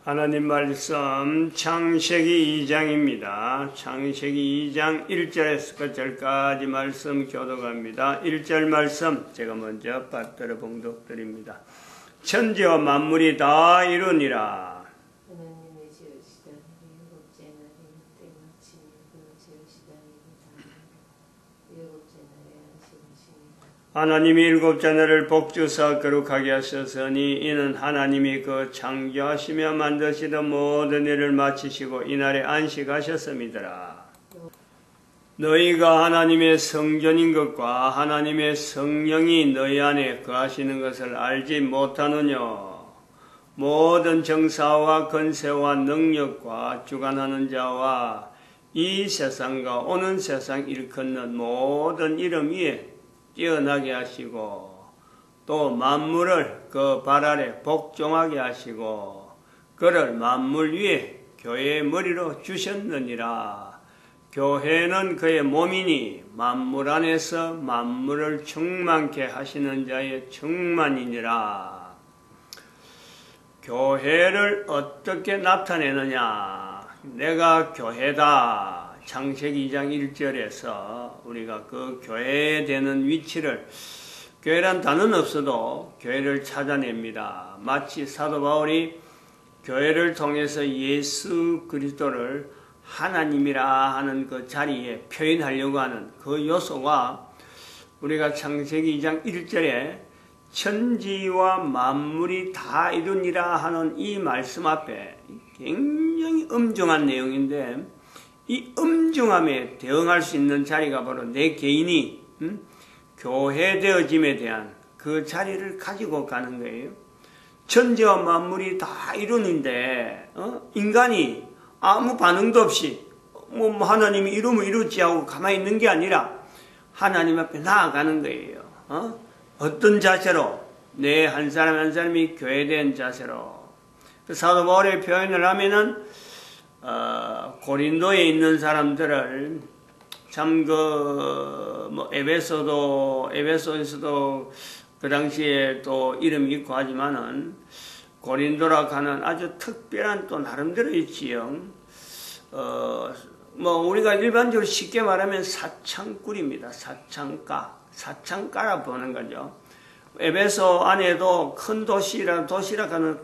하나님 말씀 창세기 2장입니다. 창세기 2장 1절에서 끝절까지 말씀 교독합니다. 1절 말씀 제가 먼저 받들어 봉독드립니다. 천지와 만물이 다 이루니라. 하나님의 지으시다니 일곱째 날이 때마침이 그 지으시다니 일곱째 날에 안식하시니라. 하나님이 일곱째 날을 복주사 거룩하게 하셨으니 이는 하나님이 그 창조하시며 만드시던 모든 일을 마치시고 이날에 안식하셨음이더라. 너희가 하나님의 성전인 것과 하나님의 성령이 너희 안에 거하시는 것을 알지 못하느냐. 모든 정사와 권세와 능력과 주관하는 자와 이 세상과 오는 세상 일컫는 모든 이름 위에 뛰어나게 하시고 또 만물을 그 발 아래 복종하게 하시고 그를 만물 위에 교회의 머리로 주셨느니라. 교회는 그의 몸이니 만물 안에서 만물을 충만케 하시는 자의 충만이니라. 교회를 어떻게 나타내느냐? 내가 교회다. 창세기 2장 1절에서 우리가 그 교회에 되는 위치를, 교회란 단어는 없어도 교회를 찾아냅니다. 마치 사도 바울이 교회를 통해서 예수 그리스도를 하나님이라 하는 그 자리에 표현하려고 하는 그 요소가 우리가 창세기 2장 1절에 천지와 만물이 다 이루니라 하는 이 말씀 앞에 굉장히 엄중한 내용인데, 이 엄중함에 대응할 수 있는 자리가 바로 내 개인이 교회되어짐에 대한 그 자리를 가지고 가는 거예요. 천지와 만물이 다 이루는데 인간이 아무 반응도 없이 하나님이 이루면 이루지 하고 가만히 있는 게 아니라 하나님 앞에 나아가는 거예요. 어떤 자세로? 내 한 사람 한 사람이 교회된 자세로. 사도 바울의 표현을 하면은 고린도에 있는 사람들을 참 에베소에서도 그 당시에 또 이름이 있고 하지만은 고린도라 하는 아주 특별한 또 나름대로 있지요. 우리가 일반적으로 쉽게 말하면 사창꾼입니다. 사창가라 보는 거죠. 에베소 안에도 큰 도시라 하는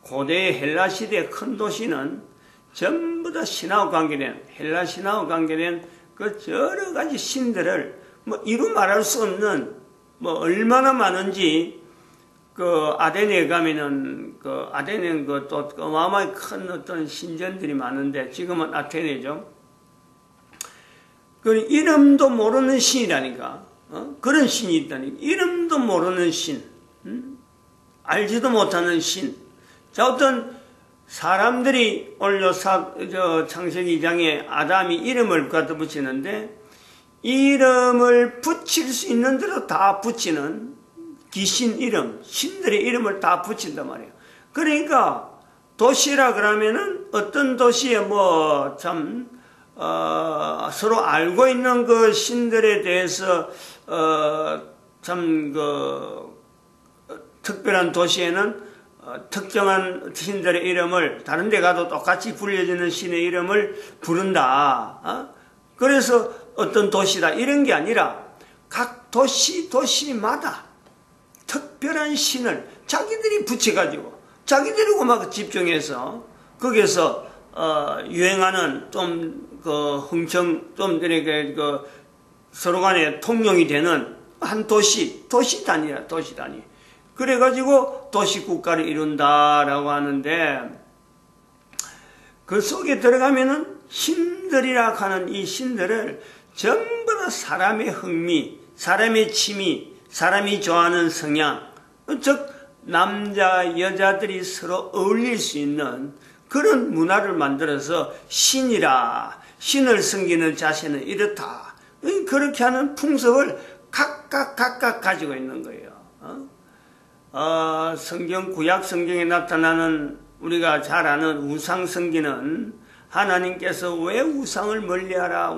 고대 헬라 시대의 큰 도시는 전부 다 신하고 관계된, 헬라 신하고 관계된 그 여러 가지 신들을 이루 말할 수 없는 얼마나 많은지 그 아테네에 가면은 아테네는 또 어마어마하게 큰 어떤 신전들이 많은데 지금은 아테네죠. 그 이름도 모르는 신이라니까. 그런 신이 있다니. 이름도 모르는 신. 알지도 못하는 신. 자, 어떤 사람들이 오늘 창세기 2장에 아담이 이름을 갖다 붙이는데 이름을 붙일 수 있는 대로 다 붙이는 귀신 이름, 신들의 이름을 다 붙인단 말이에요. 그러니까 도시라 그러면은 어떤 도시에 서로 알고 있는 그 신들에 대해서 특별한 도시에는 특정한 신들의 이름을 다른 데 가도 똑같이 불려지는 신의 이름을 부른다. 그래서 어떤 도시다 이런 게 아니라 각 도시마다 특별한 신을 자기들이 붙여가지고 자기들이고 막 집중해서 거기에서 유행하는 서로 간에 통용이 되는 한 도시 단위라. 그래가지고 도시국가를 이룬다라고 하는데 그 속에 들어가면은 신들이라 하는 이 신들을 전부 다 사람의 흥미, 사람의 취미, 사람이 좋아하는 성향, 즉 남자 여자들이 서로 어울릴 수 있는 그런 문화를 만들어서 신이라, 신을 섬기는 자세는 이렇다. 그렇게 하는 풍습을 각각 가지고 있는 거예요. 구약 성경에 나타나는 우리가 잘 아는 우상 섬기는, 하나님께서 왜 우상을 멀리하라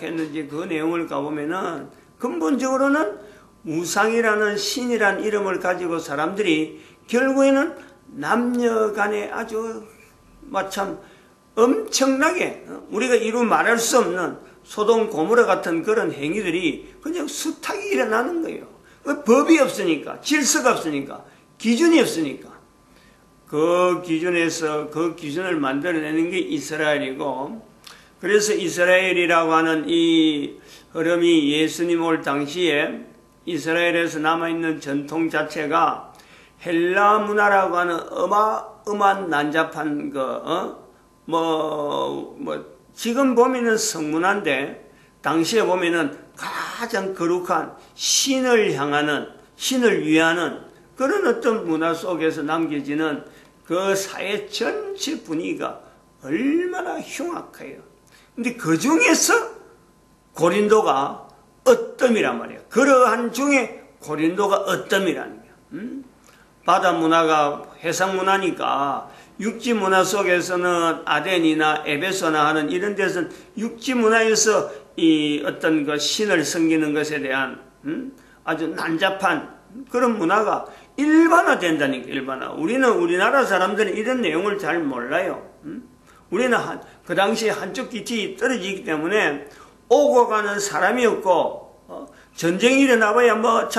했는지 그 내용을 가보면은 근본적으로는 우상이라는 신이란 이름을 가지고 사람들이 결국에는 남녀 간에 아주 참 엄청나게 우리가 이루 말할 수 없는 소돔 고모라 같은 그런 행위들이 그냥 수탁이 일어나는 거예요. 법이 없으니까, 질서가 없으니까, 기준이 없으니까. 그 기준에서 그 기준을 만들어내는 게 이스라엘이고, 그래서 이스라엘이라고 하는 이 흐름이 예수님 올 당시에 이스라엘에서 남아있는 전통 자체가 헬라 문화라고 하는 어마어마한 난잡한 지금 보면은 성문화인데 당시에 보면은 가장 거룩한 신을 향하는, 신을 위하는 그런 어떤 문화 속에서 남겨지는 그 사회 전체 분위기가 얼마나 흉악해요. 근데 그 중에서 고린도가 어떤,이란 말이에요. 그러한 중에 고린도가 어떤,이라는 거예요. 바다 문화가 해상 문화니까 육지 문화 속에서는 아덴이나 에베소나 하는 이런 데서는 육지 문화에서 이 어떤 그 신을 섬기는 것에 대한 아주 난잡한 그런 문화가 일반화된다니까, 일반화. 우리는 우리나라 사람들은 이런 내용을 잘 몰라요. 우리는 그 당시에 한쪽 깃이 떨어지기 때문에 오고 가는 사람이 없고, 전쟁이 일어나봐야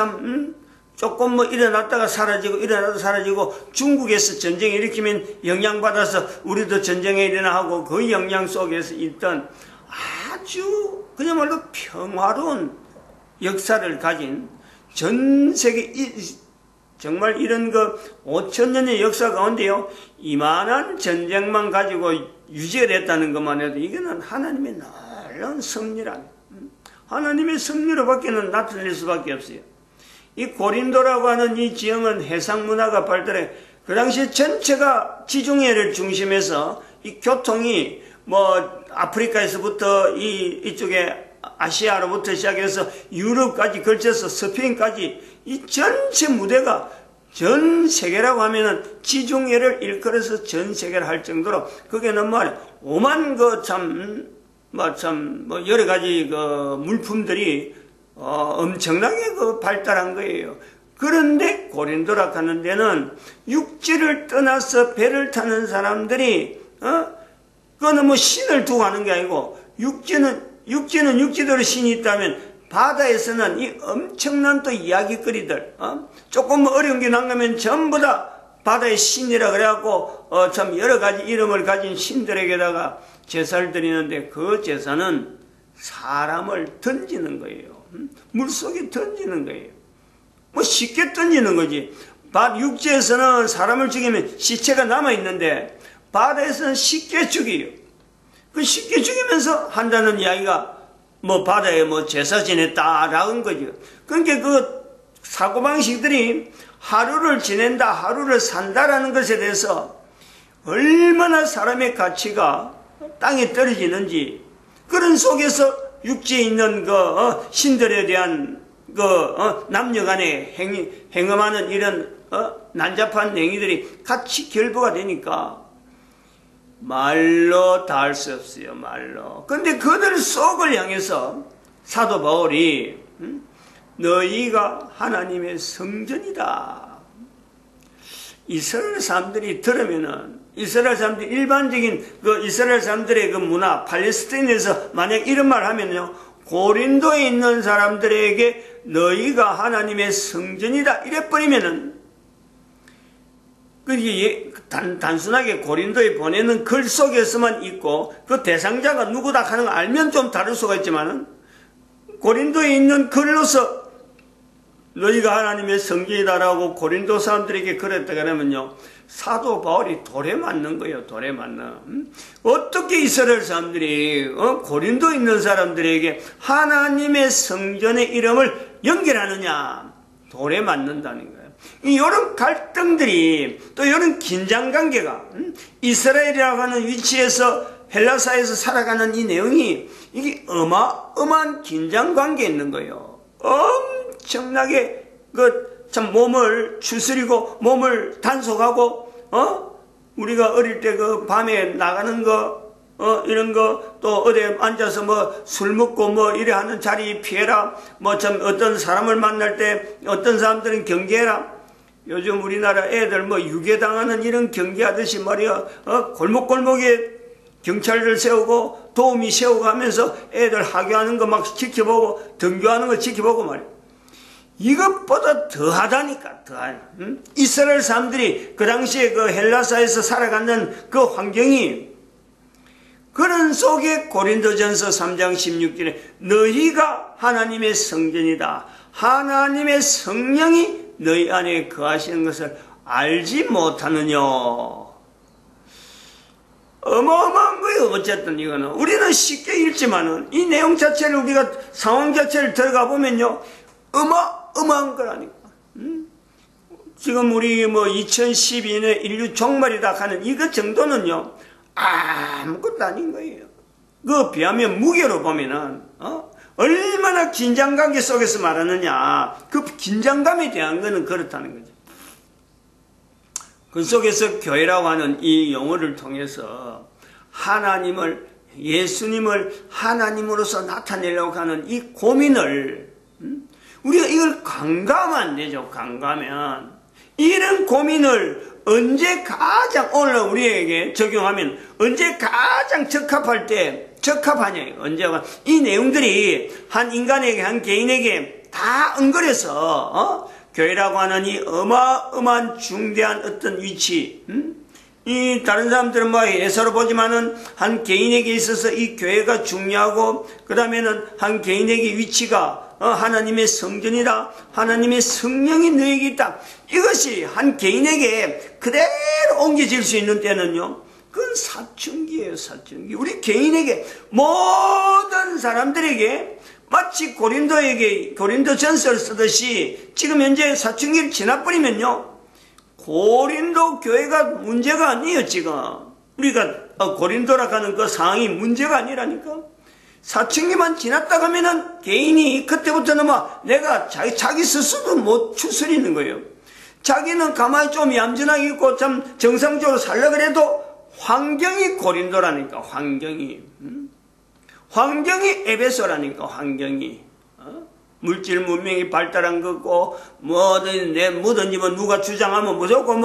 조금 일어났다가 사라지고, 일어나다 사라지고, 중국에서 전쟁 일으키면 영향받아서 우리도 전쟁에 일어나고 그 영향 속에서 있던 아주 그야말로 평화로운 역사를 가진 전 세계, 정말 이런 5,000년의 역사 가운데요, 이만한 전쟁만 가지고 유지가 됐다는 것만 해도 이거는 하나님의 놀라운 섭리란, 하나님의 섭리로 밖에는 나타낼 수밖에 없어요. 이 고린도라고 하는 이 지형은 해상 문화가 발달해, 그 당시 전체가 지중해를 중심해서 이 교통이 아프리카에서부터 이쪽에 아시아로부터 시작해서 유럽까지 걸쳐서 스페인까지 이 전체 무대가 전 세계라고 하면은 지중해를 일컬어서 전 세계를 할 정도로 거기는 오만 여러 가지 물품들이 엄청나게 발달한 거예요. 그런데 고린도라 하는 데는 육지를 떠나서 배를 타는 사람들이 그거는 신을 두고 하는 게 아니고 육지는 육지대로 신이 있다면 바다에서는 이 엄청난 또 이야기거리들, 조금 어려운 게 난가면 전부 다 바다의 신이라 그래갖고 여러 가지 이름을 가진 신들에게다가 제사를 드리는데 그 제사는 사람을 던지는 거예요. 물속에 던지는 거예요. 쉽게 던지는 거지. 육지에서는 사람을 죽이면 시체가 남아있는데 바다에서는 쉽게 죽여요. 그 쉽게 죽이면서 한다는 이야기가 바다에 제사 지냈다라는 거죠. 그러니까 그 사고방식들이 하루를 지낸다, 하루를 산다라는 것에 대해서 얼마나 사람의 가치가 땅에 떨어지는지, 그런 속에서 육지에 있는 신들에 대한 남녀 간에 행음하는 이런 난잡한 행위들이 같이 결부가 되니까 말로 다 할 수 없어요, 말로. 근데 그들 속을 향해서 사도 바울이 너희가 하나님의 성전이다. 이스라엘 사람들이 들으면은, 이스라엘 사람들, 일반적인 이스라엘 사람들의 문화, 팔레스타인에서 만약 이런 말 하면요, 고린도에 있는 사람들에게 너희가 하나님의 성전이다 이래버리면은, 그게 단순하게 고린도에 보내는 글 속에서만 있고 그 대상자가 누구다 하는 걸 알면 좀 다를 수가 있지만은, 고린도에 있는 글로서 너희가 하나님의 성전이다라고 고린도 사람들에게 그랬다 그러면요, 사도 바울이 돌에 맞는 거예요. 돌에 맞는. 어떻게 이스라엘 사람들이 고린도에 있는 사람들에게 하나님의 성전의 이름을 연결하느냐, 돌에 맞는다는 거예요. 이런 갈등들이, 또 이런 긴장관계가 이스라엘이라고 하는 위치에서 헬라사에서 살아가는 이 내용이, 이게 어마어마한 긴장관계에 있는 거예요. 엄청나게 참 몸을 추스리고 몸을 단속하고, 우리가 어릴 때 밤에 나가는 이런 또 어디 앉아서 술 먹고 이래 하는 자리 피해라. 어떤 사람을 만날 때 어떤 사람들은 경계해라. 요즘 우리나라 애들 뭐 유괴당하는 이런 경계하듯이 말이야, 골목골목에 경찰들 세우고 도우미 세우고 하면서 애들 하교하는 거 막 지켜보고 등교하는 거 지켜보고 말이야. 이것보다 더하다니까, 더하다. 응? 이스라엘 사람들이 그 당시에 그 헬라사에서 살아가는 그 환경이, 그런 속에 고린도전서 3장 16절에 너희가 하나님의 성전이다. 하나님의 성령이 너희 안에 거하시는 것을 알지 못하느냐. 어마어마한 거예요. 어쨌든 이거는 우리는 쉽게 읽지만은 이 내용 자체를, 우리가 상황 자체를 들어가 보면요, 어마어마한 거라니까. 지금 우리 뭐 2012년 인류 종말이다 하는 이것 정도는요, 아무것도 아닌 거예요. 그 비하면 무게로 보면은 얼마나 긴장관계 속에서 말하느냐, 그 긴장감에 대한 거는 그렇다는 거죠. 그 속에서 교회라고 하는 이 용어를 통해서 하나님을, 예수님을 하나님으로서 나타내려고 하는 이 고민을, 우리가 이걸 강가하면 안 되죠. 강가하면 이런 고민을 언제 가장, 오늘 우리에게 적용하면 언제 가장 적합하냐. 언제가 이 내용들이 한 인간에게, 한 개인에게 다 은거려서 교회라고 하는 이 어마어마한 중대한 어떤 위치, 이 다른 사람들은 뭐 예사로 보지만은 한 개인에게 있어서 이 교회가 중요하고, 그 다음에는 한 개인에게 위치가 하나님의 성전이다. 하나님의 성령이 너에게 있다. 이것이 한 개인에게 그대로 옮겨질 수 있는 때는요, 그건 사춘기예요. 사춘기. 우리 개인에게, 모든 사람들에게 마치 고린도전서를 쓰듯이 지금 현재 사춘기를 지나버리면요, 고린도 교회가 문제가 아니에요. 지금 우리가 고린도라 하는 그 상황이 문제가 아니라니까. 사춘기만 지났다 가면은 개인이 그때부터는 막 내가 자기 스스로 못 추스리는 거예요. 자기는 가만히 좀 얌전하게 있고 참 정상적으로 살려 그래도 환경이 고린도라니까. 환경이 에베소라니까. 환경이 물질 문명이 발달한 거고, 뭐든지 뭐 누가 주장하면 무조건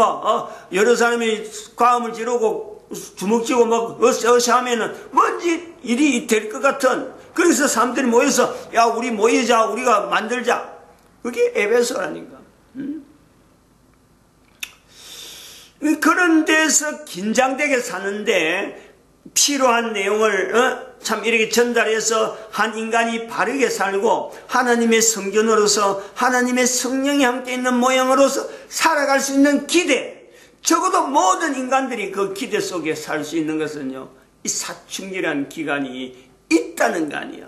여러 사람이 과음을 지르고 주먹쥐고 막 어서 하면은 뭔지 일이 될 것 같은, 그래서 사람들이 모여서 야 우리 모이자, 우리가 만들자, 그게 에베소라니까. 그런 데서 긴장되게 사는데 필요한 내용을 참 이렇게 전달해서 한 인간이 바르게 살고 하나님의 성전으로서 하나님의 성령이 함께 있는 모양으로서 살아갈 수 있는 기대, 적어도 모든 인간들이 그 기대 속에 살 수 있는 것은요, 이 사춘기라는 기간이 있다는 거 아니야.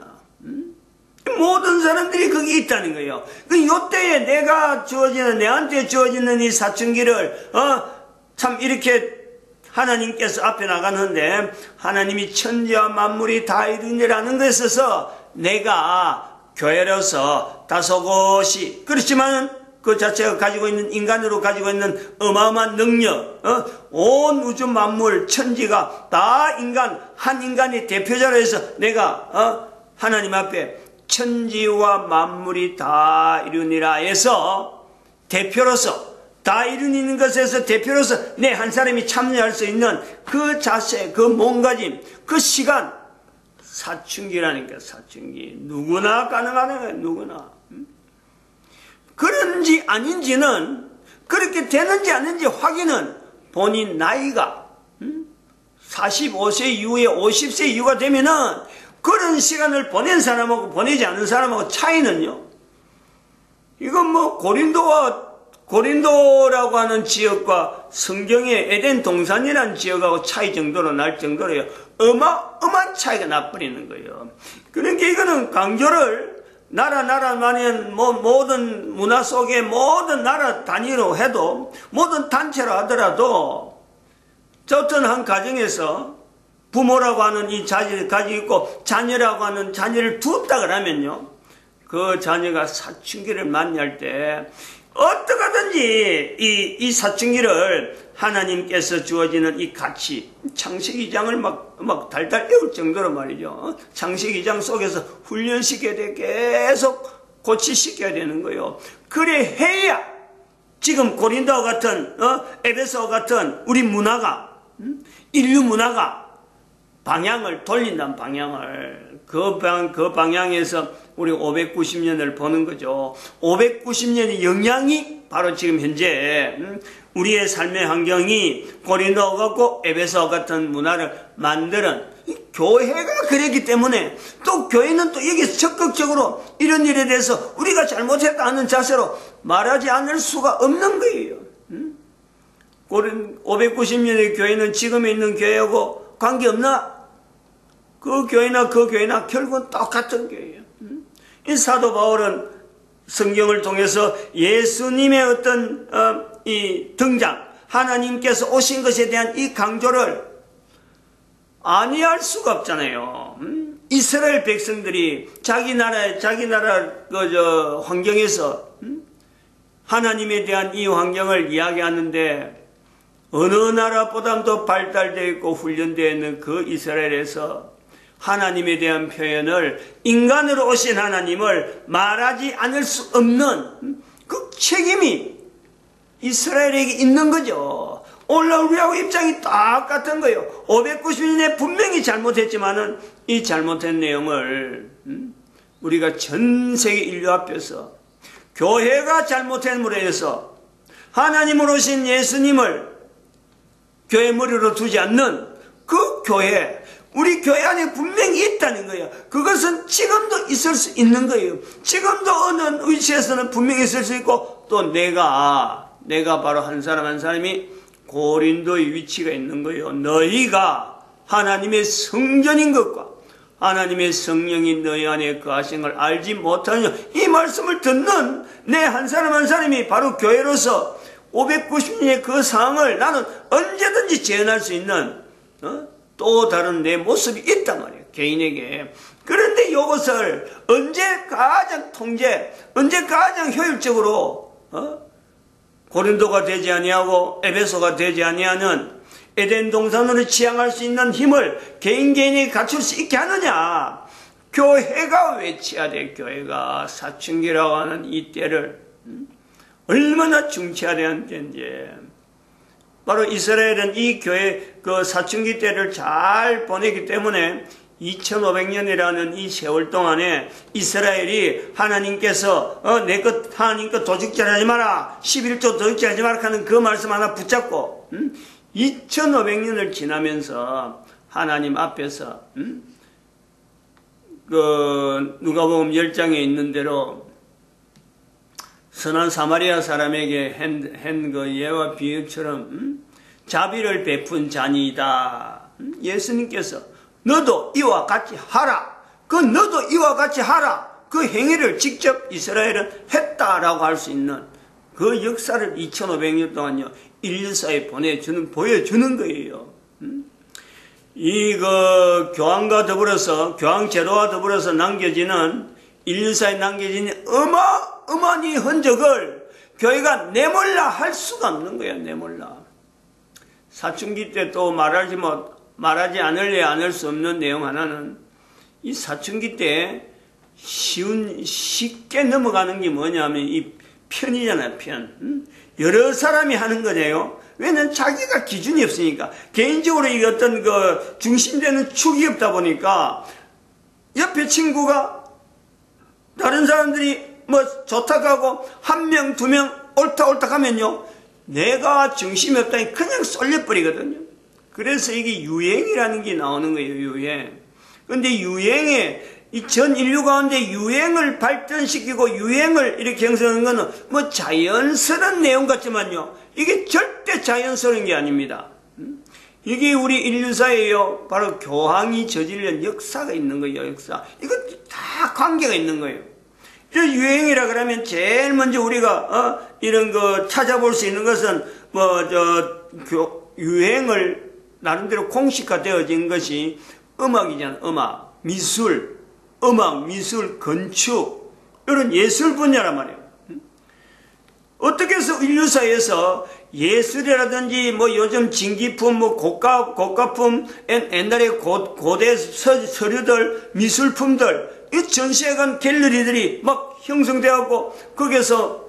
모든 사람들이 거기 있다는 거예요. 요때에 내한테 주어지는 이 사춘기를 참 이렇게 하나님께서 앞에 나가는데, 하나님이 천지와 만물이 다 이루니라는 것에 있어서 내가 교회로서 다소곳이, 그렇지만 그 자체가 가지고 있는, 인간으로 가지고 있는 어마어마한 능력, 온 우주 만물 천지가 다 한 인간의 대표자로 해서 내가 하나님 앞에 천지와 만물이 다 이루니라 해서 대표로서, 다 이루는 것에서 대표로서 내 한 사람이 참여할 수 있는 그 자세, 그 몸가짐, 그 시간, 사춘기라니까. 사춘기 누구나 가능하는 거예요. 누구나. 그런지 아닌지는, 그렇게 되는지 아닌지 확인은 본인 나이가 45세 이후에 50세 이후가 되면은 그런 시간을 보낸 사람하고 보내지 않은 사람하고 차이는요, 이건 뭐 고린도라고 하는 지역과 성경의 에덴 동산이라는 지역하고 차이 정도로 날 정도로요, 어마어마한 차이가 나버리는 거예요. 그러니까 이거는 강조를 나라만의 모든 문화 속에 모든 나라 단위로 해도, 모든 단체로 하더라도, 어떤 한 가정에서 부모라고 하는 이 자질을 가지고 있고 자녀라고 하는 자녀를 두었다 그러면요, 그 자녀가 사춘기를 만날 때 어떻게든지 이 사춘기를 하나님께서 주어지는 이 가치, 창세기 2장을 막 달달 외울 정도로 말이죠. 창세기 2장 속에서 훈련시켜야 돼. 계속 고치시켜야 되는 거예요. 그래 해야 지금 고린도와 같은 에베소와 같은 우리 문화가 인류 문화가 방향을 돌린다는 방향을 그 방향에서 우리 590년을 보는 거죠. 590년의 영향이 바로 지금 현재 우리의 삶의 환경이 고린도와 같고 에베소와 같은 문화를 만드는 교회가 그랬기 때문에 또 교회는 또 여기서 적극적으로 이런 일에 대해서 우리가 잘못했다 하는 자세로 말하지 않을 수가 없는 거예요. 590년의 교회는 지금에 있는 교회하고 관계없나? 그 교회나 결국은 똑같은 교회예요. 이 사도 바울은 성경을 통해서 예수님의 어떤 이 등장, 하나님께서 오신 것에 대한 이 강조를 아니할 수가 없잖아요. 이스라엘 백성들이 자기 나라 환경에서 하나님에 대한 이 환경을 이야기하는데 어느 나라보다도 발달되어 있고 훈련되어 있는 그 이스라엘에서 하나님에 대한 표현을 인간으로 오신 하나님을 말하지 않을 수 없는 그 책임이 이스라엘에게 있는 거죠. 오늘 우리하고 입장이 똑같은 거예요. 590년에 분명히 잘못했지만은 이 잘못된 내용을 우리가 전 세계 인류 앞에서 교회가 잘못함으로 해서 하나님으로 오신 예수님을 교회 머리로 두지 않는 그 교회, 우리 교회 안에 분명히 있다는 거예요. 그것은 지금도 있을 수 있는 거예요. 지금도 어느 위치에서는 분명히 있을 수 있고 또 내가 바로 한 사람 한 사람이 고린도의 위치가 있는 거예요. 너희가 하나님의 성전인 것과 하나님의 성령이 너희 안에 거하신 걸 알지 못하느냐. 이 말씀을 듣는 내 한 사람 한 사람이 바로 교회로서 590년의 그 상황을 나는 언제든지 재현할 수 있는 또 다른 내 모습이 있단 말이에요. 개인에게. 그런데 이것을 언제 가장 언제 가장 효율적으로 고린도가 되지 아니하고 에베소가 되지 아니하는 에덴 동산으로 지향할 수 있는 힘을 개인에게 갖출 수 있게 하느냐. 교회가 외쳐야 돼. 교회가 사춘기라고 하는 이 때를 얼마나 중시해야 되는지. 바로 이스라엘은 이 교회 그 사춘기 때를 잘 보내기 때문에 2500년이라는 이 세월 동안에 이스라엘이 하나님께서 내 것 하나님 것 도둑질하지 마라, 11조 도둑질하지 마라 하는 그 말씀 하나 붙잡고 2500년을 지나면서 하나님 앞에서 그 누가복음 10장에 있는 대로 선한 사마리아 사람에게 한 그 예와 비유처럼 자비를 베푼 자니이다. 예수님께서 너도 이와 같이 하라. 너도 이와 같이 하라. 그 행위를 직접 이스라엘은 했다라고 할 수 있는 그 역사를 2500년 동안요 인류사에 보여주는 거예요. 교황과 더불어서 교황 제도와 더불어서 인류사에 남겨지는 어마어마한 이 흔적을 교회가 내몰라 할 수가 없는 거야. 내몰라. 사춘기 때 또 말하지 않을 수 없는 내용 하나는 이 사춘기 때 쉽게 넘어가는 게 뭐냐면 이 편이잖아요. 편. 여러 사람이 하는 거네요. 왜냐면 자기가 기준이 없으니까. 개인적으로 이 어떤 그 중심되는 축이 없다 보니까 옆에 친구가 다른 사람들이 좋다고 하고 한 명, 두 명 옳다 하면요. 내가 중심이 없다니 그냥 쏠려버리거든요. 그래서 이게 유행이라는 게 나오는 거예요. 유행. 근데 유행에 이 전 인류 가운데 유행을 발전시키고 유행을 이렇게 형성하는 거는 자연스러운 내용 같지만요. 이게 절대 자연스러운 게 아닙니다. 이게 우리 인류사에요. 바로 교황이 저지른 역사가 있는 거예요. 역사. 이거 다 관계가 있는 거예요. 이런 유행이라 그러면 제일 먼저 우리가 이런 거 찾아볼 수 있는 것은 유행을 나름대로 공식화되어진 것이 음악이잖아요. 음악, 미술, 건축 이런 예술 분야란 말이에요. 어떻게 해서 인류사에서 예술이라든지 요즘 진기품, 고가품, 옛날에 고대 서류들, 미술품들, 이 전시회 간 갤러리들이 막 형성되었고, 거기에서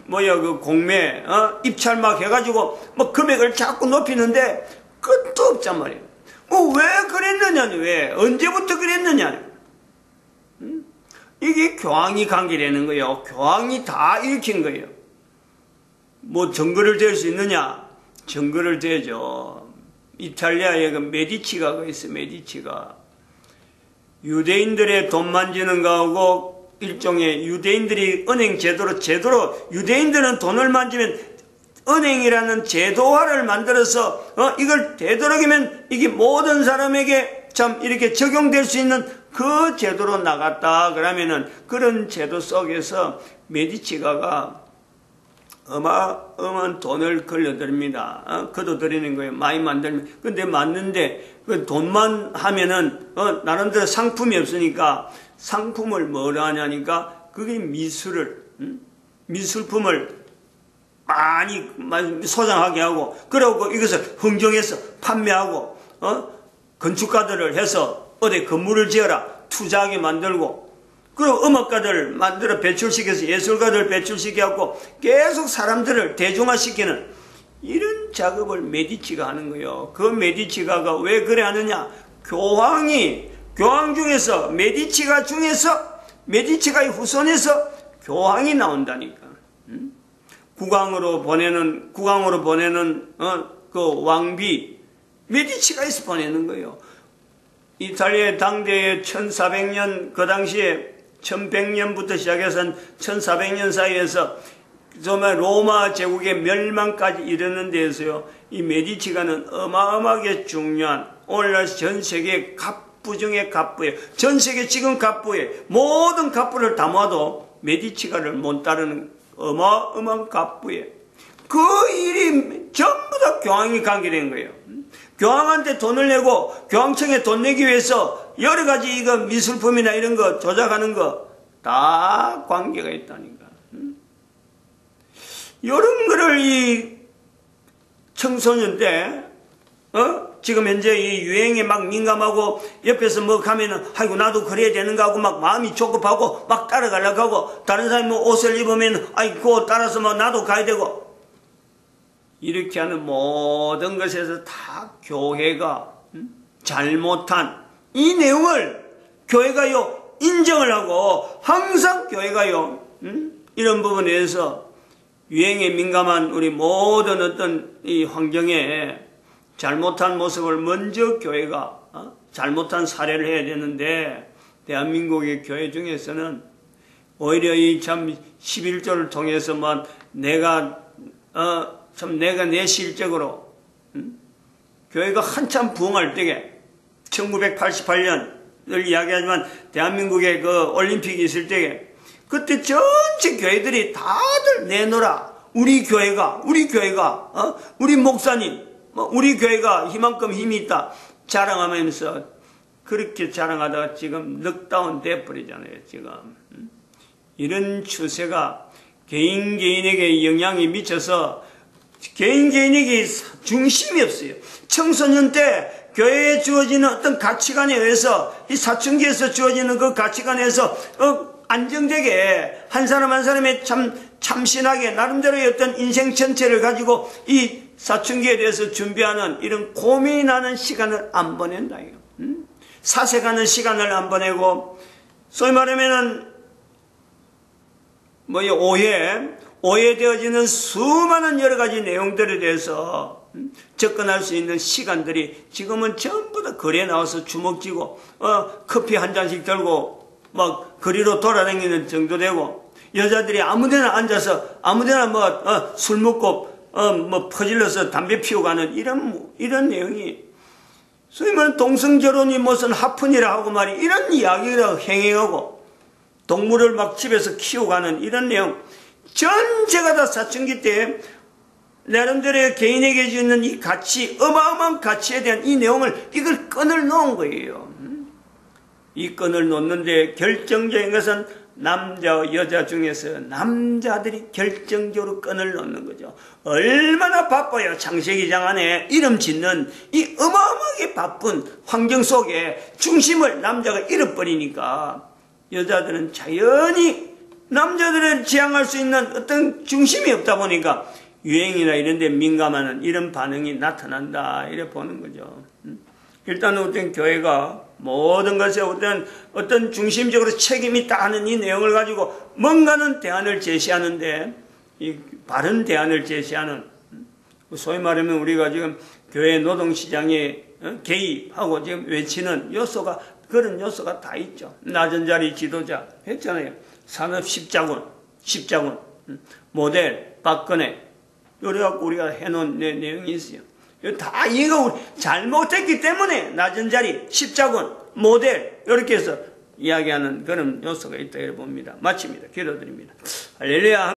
그 공매, 입찰 막 해가지고, 뭐 금액을 자꾸 높이는데, 끝도 없단 말이에요. 왜 그랬느냐, 왜? 언제부터 그랬느냐. 이게 교황이 관계라는 거예요. 교황이 다 일으킨 거예요. 뭐 증거를 댈 수 있느냐? 증거를 대죠. 이탈리아에 그 메디치가 있어요. 메디치가 유대인들의 돈 만지는 거하고 일종의 유대인들이 은행 제도로 유대인들은 돈을 만지면 은행이라는 제도화를 만들어서 이걸 되도록이면 이게 모든 사람에게 참 이렇게 적용될 수 있는 그 제도로 나갔다 그러면은 그런 제도 속에서 메디치가가 어마어마한 돈을 걸려드립니다. 걷어들이는 거예요. 많이 만들면. 근데 맞는데 그 돈만 하면은 나름대로 상품이 없으니까 상품을 뭐라 하냐니까 그게 미술품을 많이 소장하게 하고 그러고 이것을 흥정해서 판매하고 건축가들을 해서 어디 건물을 지어라 투자하게 만들고 그리고 음악가들 만들어 배출시켜서 예술가들 배출시켜갖고 계속 사람들을 대중화시키는 이런 작업을 메디치가 하는 거예요. 그 메디치가가 왜 그래 하느냐? 교황 중에서 메디치가의 후손에서 교황이 나온다니까. 국왕으로 보내는 그 왕비 메디치가에서 보내는 거예요. 이탈리아 당대의 1400년 그 당시에 1100년부터 시작해서 1400년 사이에서 정말 로마 제국의 멸망까지 이르는 데에서요. 이 메디치가는 어마어마하게 중요한 오늘날 전 세계 갑부 중에 갑부예요. 전 세계 지금 갑부에 모든 갑부를 다 모아도 메디치가를 못 따르는 어마어마한 갑부예요. 그 일이 전부 다 교황이 관계된 거예요. 교황한테 돈을 내고 교황청에 돈 내기 위해서 여러 가지 이거 미술품이나 이런 거 조작하는 거 다 관계가 있다니까. 이런 거를 이 청소년 때 지금 현재 이 유행에 막 민감하고 옆에서 뭐 가면은 아이고 나도 그래야 되는가 하고 막 마음이 조급하고 막 따라가려고 하고 다른 사람이 뭐 옷을 입으면 아이고 따라서 뭐 나도 가야 되고 이렇게 하는 모든 것에서 다 교회가 잘못한 이 내용을 교회가요 인정을 하고 항상 교회가요 이런 부분에 대해서 유행에 민감한 우리 모든 어떤 이 환경에 잘못한 모습을 먼저 교회가 잘못한 사례를 해야 되는데 대한민국의 교회 중에서는 오히려 이 참 11조를 통해서만 내가 내 실적으로 교회가 한참 부흥할 때에 1988년을 이야기하지만 대한민국의 그 올림픽이 있을 때에 그때 전체 교회들이 다들 내놓으라 우리 교회가 우리 목사님 우리 교회가 이만큼 힘이 있다 자랑하면서 그렇게 자랑하다가 지금 넉다운 돼버리잖아요. 지금 이런 추세가 개인에게 영향이 미쳐서 개인에게 중심이 없어요. 청소년 때 교회에 주어지는 어떤 가치관에 의해서 이 사춘기에서 주어지는 그 가치관에서 안정되게 한 사람 한 사람의 참신하게 나름대로의 어떤 인생 전체를 가지고 이 사춘기에 대해서 준비하는 이런 고민하는 시간을 안 보낸다. 사색하는 시간을 안 보내고 소위 말하면은 오해되어지는 수많은 여러 가지 내용들에 대해서 접근할 수 있는 시간들이 지금은 전부 다 거리에 나와서 주먹쥐고 커피 한 잔씩 들고 막 거리로 돌아다니는 정도 되고 여자들이 아무데나 앉아서 아무데나 술 먹고 퍼질러서 담배 피우고 가는 이런 내용이 소위 말하는 동성결혼이 무슨 하푼이라 하고 말이 이런 이야기를 행행하고 동물을 막 집에서 키우고 가는 이런 내용 전체가 다 사춘기 때 나름대로 개인에게 주는 이 가치 어마어마한 가치에 대한 이 내용을 이걸 끈을 놓은 거예요. 이 끈을 놓는데 결정적인 것은 남자와 여자 중에서 남자들이 결정적으로 끈을 놓는 거죠. 얼마나 바빠요. 창세기장 안에 이름 짓는 이 어마어마하게 바쁜 환경 속에 중심을 남자가 잃어버리니까 여자들은 자연히 남자들을 지향할 수 있는 어떤 중심이 없다 보니까 유행이나 이런 데 민감한 이런 반응이 나타난다. 이렇게 보는 거죠. 일단 어떤 교회가 모든 것에 어떤 중심적으로 책임이 있다 하는 이 내용을 가지고 뭔가는 대안을 제시하는데, 이 바른 대안을 제시하는, 소위 말하면 우리가 지금 교회 노동시장에 개입하고 지금 외치는 요소가, 그런 요소가 다 있죠. 낮은 자리 지도자 했잖아요. 산업 십자군, 모델, 박근혜. 그래갖고 우리가 해놓은 내용이 있어요. 다 이거 잘못했기 때문에 낮은 자리, 십자군, 모델 이렇게 해서 이야기하는 그런 요소가 있다 이렇게 봅니다. 마칩니다. 기도드립니다. 할렐루야.